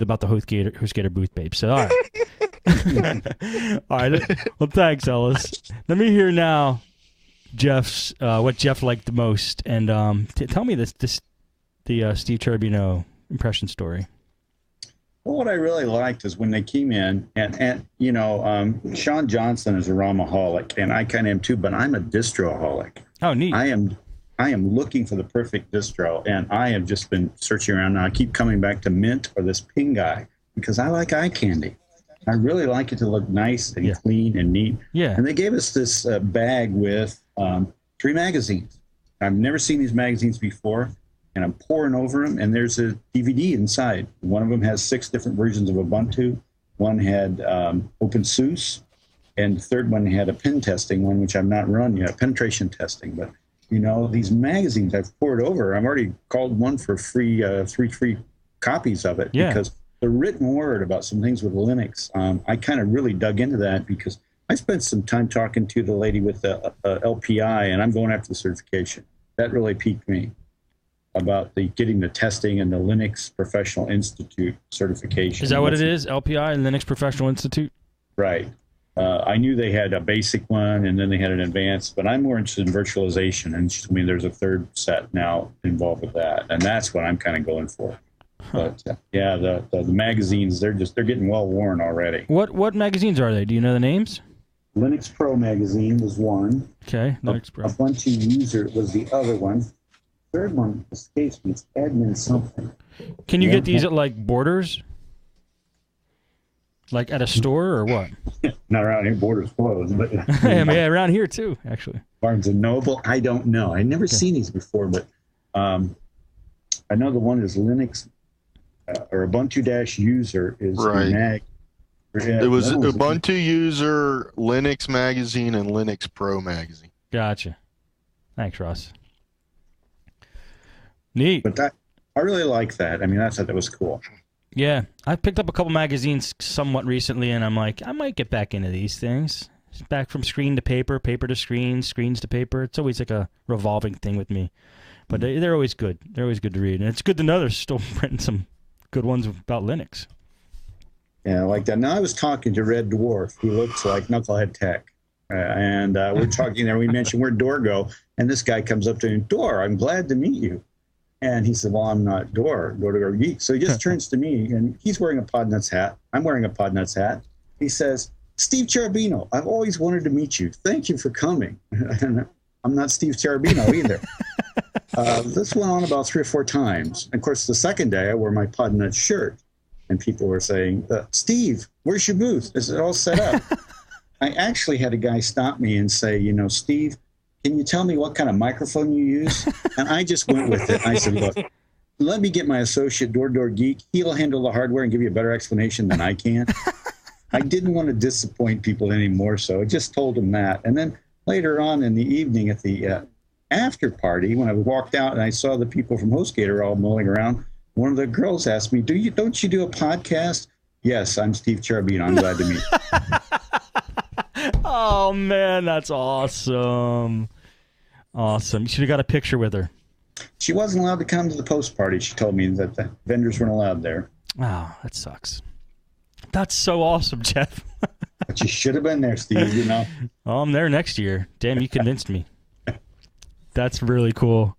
about the HostGator booth, babe. So, all right. All right. Well, thanks, Ellis. Let me hear now Jeff's what Jeff liked the most, and tell me the Steve Cherubino impression story. Well, what I really liked is when they came in, and Sean Johnson is a ROMaholic, and I kind of am too, but I'm a distroholic. Oh, neat. I am looking for the perfect distro, and I have just been searching around now. I keep coming back to mint or this pin guy because I like eye candy. I really like it to look nice and clean and neat. Yeah. And they gave us this bag with 3 magazines. I've never seen these magazines before. And I'm pouring over them, and there's a DVD inside. One of them has 6 different versions of Ubuntu. One had OpenSUSE, and the third one had a pen testing one, which I've not run yet, penetration testing. But, these magazines I've poured over, I've already called one for free, 3 free copies of it. Yeah. Because the written word about some things with Linux, I kind of really dug into that because I spent some time talking to the lady with the LPI, and I'm going after the certification. That really piqued me about getting the testing and the Linux Professional Institute certification. Is that what it is? LPI, Linux Professional Institute? Right. I knew they had a basic one, and then they had an advanced, but I'm more interested in virtualization, and she told me there's a third set now involved with that, and that's what I'm kind of going for. Huh. But the magazines, they're getting well worn already. What magazines are they? Do you know the names? Linux Pro magazine was one. Okay, Linux Pro. Ubuntu User was the other one. Third one escapes me. It's admin something. Can you get these at like Borders? Like at a store or what? Not around here. Borders closed, but yeah, around here too, actually. Barnes and Noble. I don't know. I've never seen these before, but I know the one is Linux or Ubuntu-User is right. mag. It was Ubuntu User, Linux Magazine, and Linux Pro Magazine. Gotcha. Thanks, Ross. Neat. But I really like that. I mean, I thought that was cool. Yeah. I picked up a couple magazines somewhat recently, and I'm like, I might get back into these things. Back from screen to paper, paper to screen, screens to paper. It's always like a revolving thing with me. But they're always good. They're always good to read. And it's good to know they're still printing some good ones about Linux. Yeah, I like that. Now, I was talking to Red Dwarf, who looks like Knucklehead Tech. And we're talking there. We mentioned where'd Dor go. And this guy comes up to him, Dor, I'm glad to meet you. And he said, well, I'm not Dor Geek. So he just turns to me, and he's wearing a Podnutz hat. I'm wearing a Podnutz hat. He says, Steve Cherubino, I've always wanted to meet you. Thank you for coming. And I'm not Steve Cherubino either. This went on about 3 or 4 times. And of course, the second day, I wore my Podnutz shirt. And people were saying, Steve, where's your booth? Is it all set up? I actually had a guy stop me and say, Steve, can you tell me what kind of microphone you use? And I just went with it. I said, look, let me get my associate, Door Geek. He'll handle the hardware and give you a better explanation than I can. I didn't want to disappoint people anymore, so I just told him that. And then later on in the evening at the after party, when I walked out and I saw the people from HostGator all mulling around, one of the girls asked me, don't you do a podcast? Yes, I'm Steve Cherubino. I'm glad to meet you. Oh, man, that's awesome. Awesome. You should have got a picture with her. She wasn't allowed to come to the post party. She told me that the vendors weren't allowed there. Oh, that sucks. That's so awesome, Jeff. But you should have been there, Steve, Oh, I'm there next year. Damn, you convinced me. That's really cool.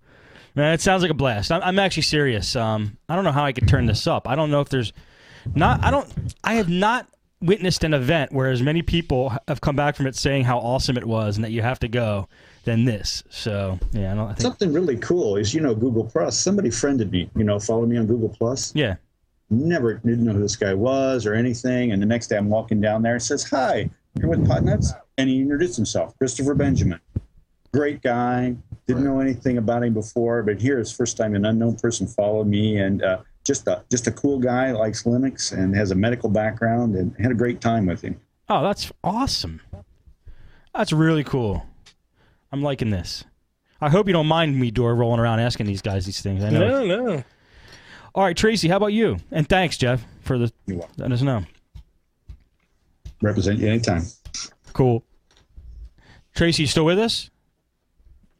Man, it sounds like a blast. I'm actually serious. I don't know how I could turn this up. I don't know if there's I have not witnessed an event where as many people have come back from it saying how awesome it was and that you have to go than this. So, yeah, I think something really cool is, Google Plus. Somebody friended me, followed me on Google Plus. Yeah. Never didn't know who this guy was or anything. And the next day I'm walking down there and says, hi, you're with Podnutz? And he introduced himself, Christopher Benjamin. Great guy. Didn't know anything about him before, but here is first time an unknown person followed me, and just a cool guy, likes Linux and has a medical background, and had a great time with him. Oh, that's awesome. That's really cool. I'm liking this. I hope you don't mind me, Dor, rolling around asking these guys these things. I know. No. All right, Tracy, how about you? And thanks, Jeff, for letting us know. Represent you anytime. Cool. Tracy, you still with us?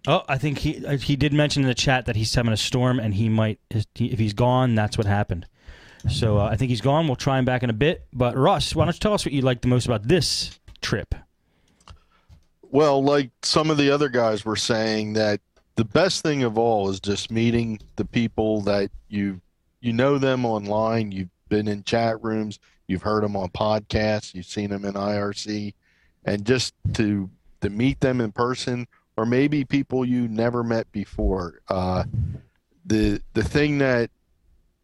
Oh, I think he did mention in the chat that he's having a storm, and he might, if he's gone, that's what happened. So I think he's gone. We'll try him back in a bit. But Russ, why don't you tell us what you like the most about this trip? Well, like some of the other guys were saying, that the best thing of all is just meeting the people that you know them online, you've been in chat rooms, you've heard them on podcasts, you've seen them in IRC, and just to meet them in person, or maybe people you never met before. The thing that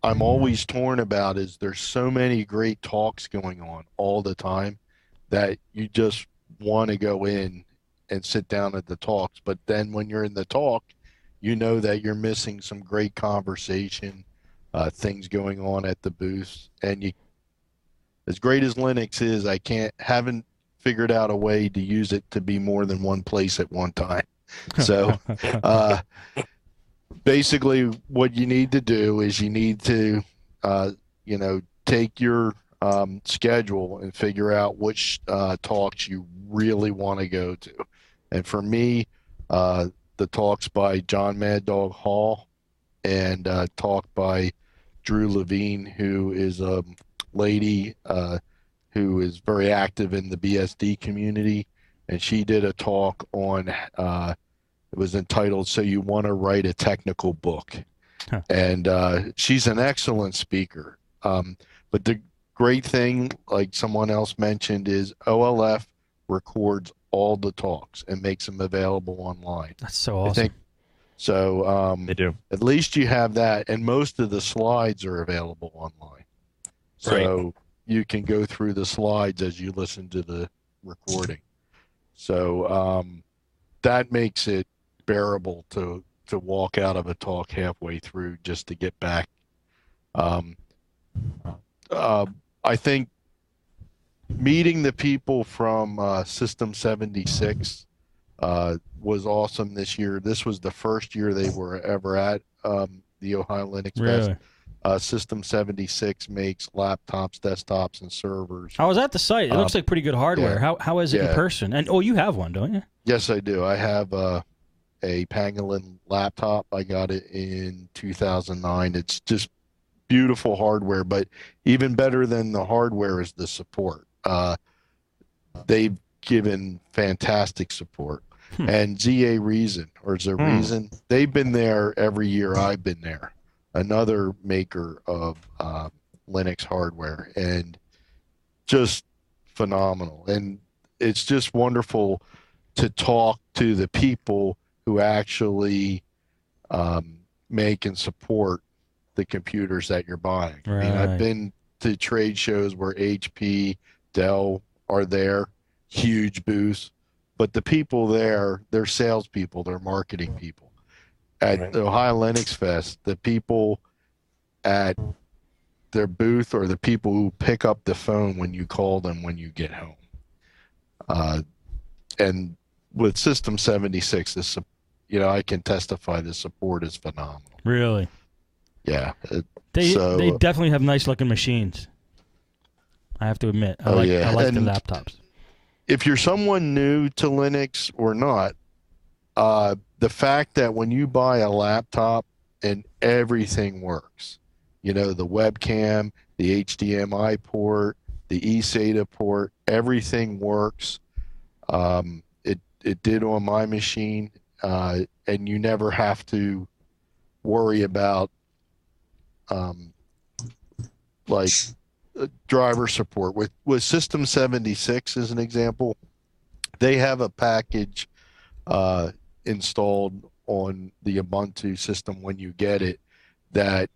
I'm always torn about is there's so many great talks going on all the time that you just want to go in and sit down at the talks. But then when you're in the talk, you know that you're missing some great conversation, things going on at the booth. And you, as great as Linux is, haven't figured out a way to use it to be more than one place at one time. So basically what you need to do is you need to, take your schedule and figure out which talks you really want to go to. And for me, the talks by John Mad Dog Hall and talk by Drew Levine, who is a lady who is very active in the BSD community. And she did a talk on, it was entitled, So You Want to Write a Technical Book. Huh. And she's an excellent speaker. But the great thing, like someone else mentioned, is OLF records all the talks and makes them available online. That's so awesome. I think, so they do. At least you have that, and most of the slides are available online. So right. You can go through the slides as you listen to the recording. So that makes it bearable to walk out of a talk halfway through just to get back. I think meeting the people from System 76 was awesome this year. This was the first year they were ever at the Ohio Linux Really? Fest. System 76 makes laptops, desktops, and servers. I was at the site. It looks like pretty good hardware. Yeah. How is it in person? And you have one, don't you? Yes, I do. I have a Pangolin laptop. I got it in 2009. It's just beautiful hardware, but even better than the hardware is the support. They've given fantastic support. And ZA Reason, or Reason, they've been there every year I've been there. Another maker of Linux hardware, and just phenomenal. And it's just wonderful to talk to the people who actually make and support the computers that you're buying. Right. I mean, I've been to trade shows where HP, Dell are there, huge booths, but the people there, they're salespeople, they're marketing people. At the Ohio Linux Fest, the people at their booth are the people who pick up the phone when you call them when you get home. And with System 76, I can testify the support is phenomenal. Really? Yeah. They definitely have nice looking machines. I have to admit. I like the laptops. If you're someone new to Linux or not, the fact that when you buy a laptop and everything works, the webcam, the HDMI port, the eSATA port, everything works. It did on my machine, and you never have to worry about driver support. With System 76 as an example, they have a package installed on the Ubuntu system when you get it that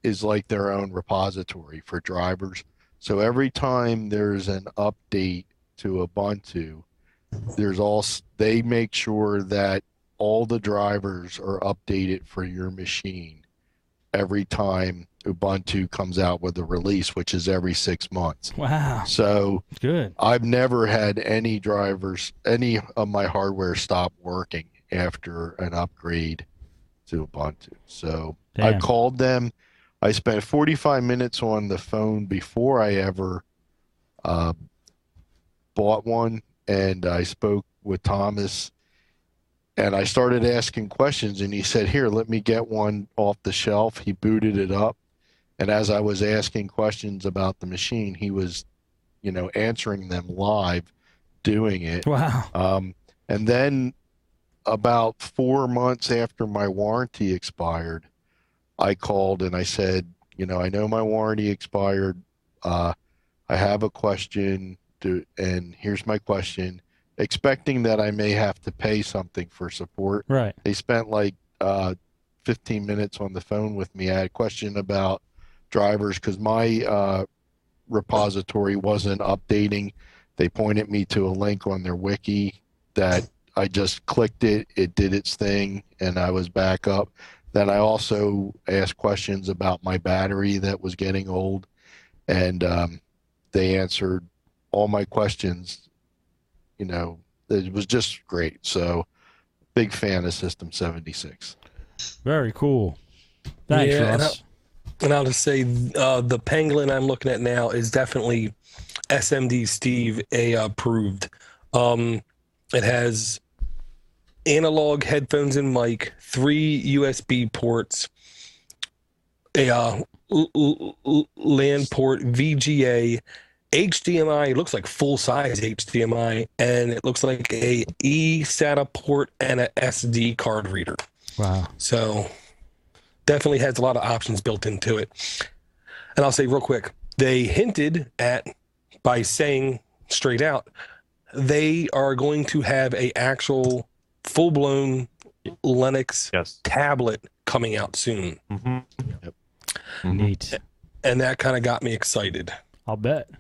is like their own repository for drivers. So every time there's an update to Ubuntu, they make sure that all the drivers are updated for your machine every time Ubuntu comes out with a release, which is every 6 months. Wow. So good. I've never had any of my hardware stop working after an upgrade to Ubuntu. So I called them. I spent 45 minutes on the phone before I ever bought one, and I spoke with Thomas, and I started asking questions, and he said, "Here, let me get one off the shelf." He booted it up, And as I was asking questions about the machine, he was, answering them live, doing it. Wow. And then about 4 months after my warranty expired, I called and I said, I know my warranty expired. I have a question, and here's my question, expecting that I may have to pay something for support. Right. They spent like 15 minutes on the phone with me. I had a question about drivers because my repository wasn't updating. They pointed me to a link on their wiki that I just clicked it. It did its thing, and I was back up. Then I also asked questions about my battery that was getting old, and they answered all my questions. It was just great. So, big fan of System 76. Very cool. Thanks, Russ. And I'll just say the Pangolin I'm looking at now is definitely SMD Steve A approved. It has analog headphones and mic, 3 USB ports, a LAN port, VGA, HDMI. It looks like full-size HDMI, and it looks like a eSATA port and a SD card reader. Wow. So definitely has a lot of options built into it. And I'll say real quick, they hinted at, by saying straight out, they are going to have a actual full-blown Linux tablet coming out soon. Mm-hmm. Yep. Neat. And that kind of got me excited. I'll bet.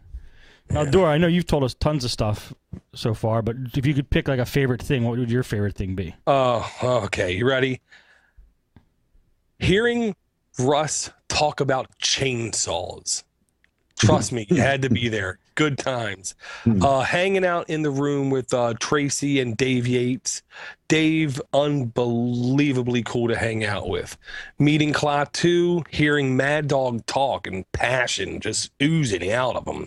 Now, Dora, I know you've told us tons of stuff so far, but if you could pick like a favorite thing, what would your favorite thing be? Okay. You ready? Hearing Russ talk about chainsaws. Trust me, you had to be there. Good times. Hanging out in the room with Tracy and Dave Yates. Dave, unbelievably cool to hang out with. Meeting Klaatu, hearing Mad Dog talk and passion just oozing out of him.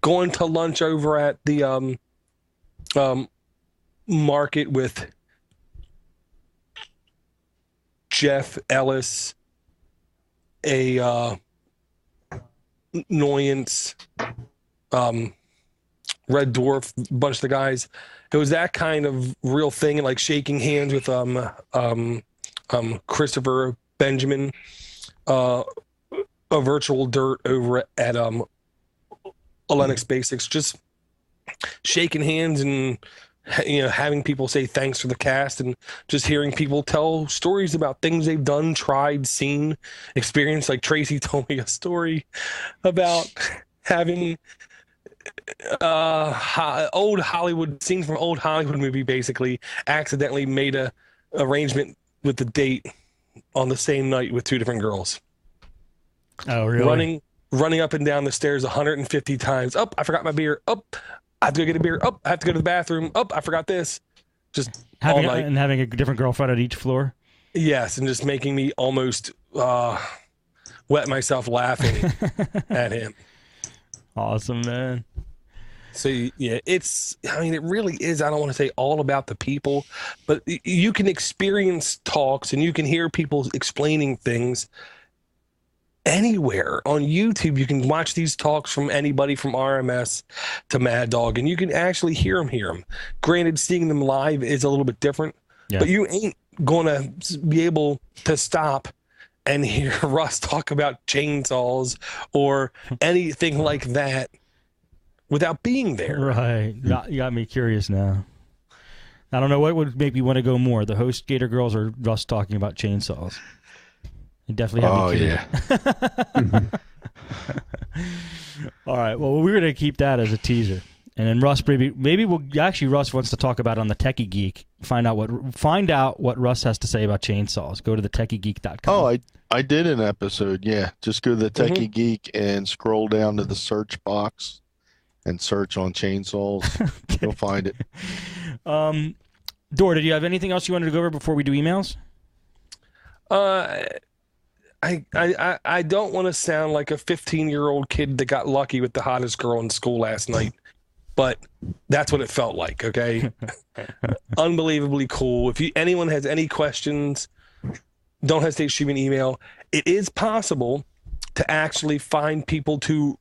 Going to lunch over at the market with Jeff Ellis, a Annoyance, Red Dwarf, a bunch of the guys. It was that kind of real thing, and like shaking hands with Christopher Benjamin, a virtual dirt over at Linux Basics, just shaking hands and having people say thanks for the cast, and just hearing people tell stories about things they've done, tried, seen, experienced. Like Tracy told me a story about having old Hollywood scenes from old Hollywood movie, basically accidentally made a arrangement with the date on the same night with 2 different girls. Oh, really? Running up and down the stairs 150 times. Oh, I forgot my beer. Oh, I have to go get a beer. Oh, I have to go to the bathroom. Oh, I forgot this. Just having all night. And having a different girlfriend at each floor. Yes, and just making me almost wet myself laughing at him. Awesome, man. So yeah, it really is. I don't want to say all about the people, but you can experience talks and you can hear people explaining things anywhere on YouTube. You can watch these talks from anybody from RMS to Mad Dog, and you can actually hear them. Granted, seeing them live is a little bit different, but you ain't gonna be able to stop and hear Russ talk about chainsaws or anything like that without being there. Right. You got me curious now. I don't know what would make me want to go more, the Host Gator Girls or Russ talking about chainsaws. You definitely have me curious. Yeah. All right. Well, we're going to keep that as a teaser. And then Russ, maybe Russ wants to talk about on the Techie Geek. Find out what Russ has to say about chainsaws. Go to the techiegeek.com. Oh, I did an episode. Yeah, just go to the Techie Geek and scroll down to the search box and search on chainsaws. Okay. You'll find it. Dora, did you have anything else you wanted to go over before we do emails? I don't want to sound like a 15-year-old kid that got lucky with the hottest girl in school last night, but that's what it felt like, okay? Unbelievably cool. If anyone has any questions, don't hesitate to shoot me an email. It is possible to actually find people to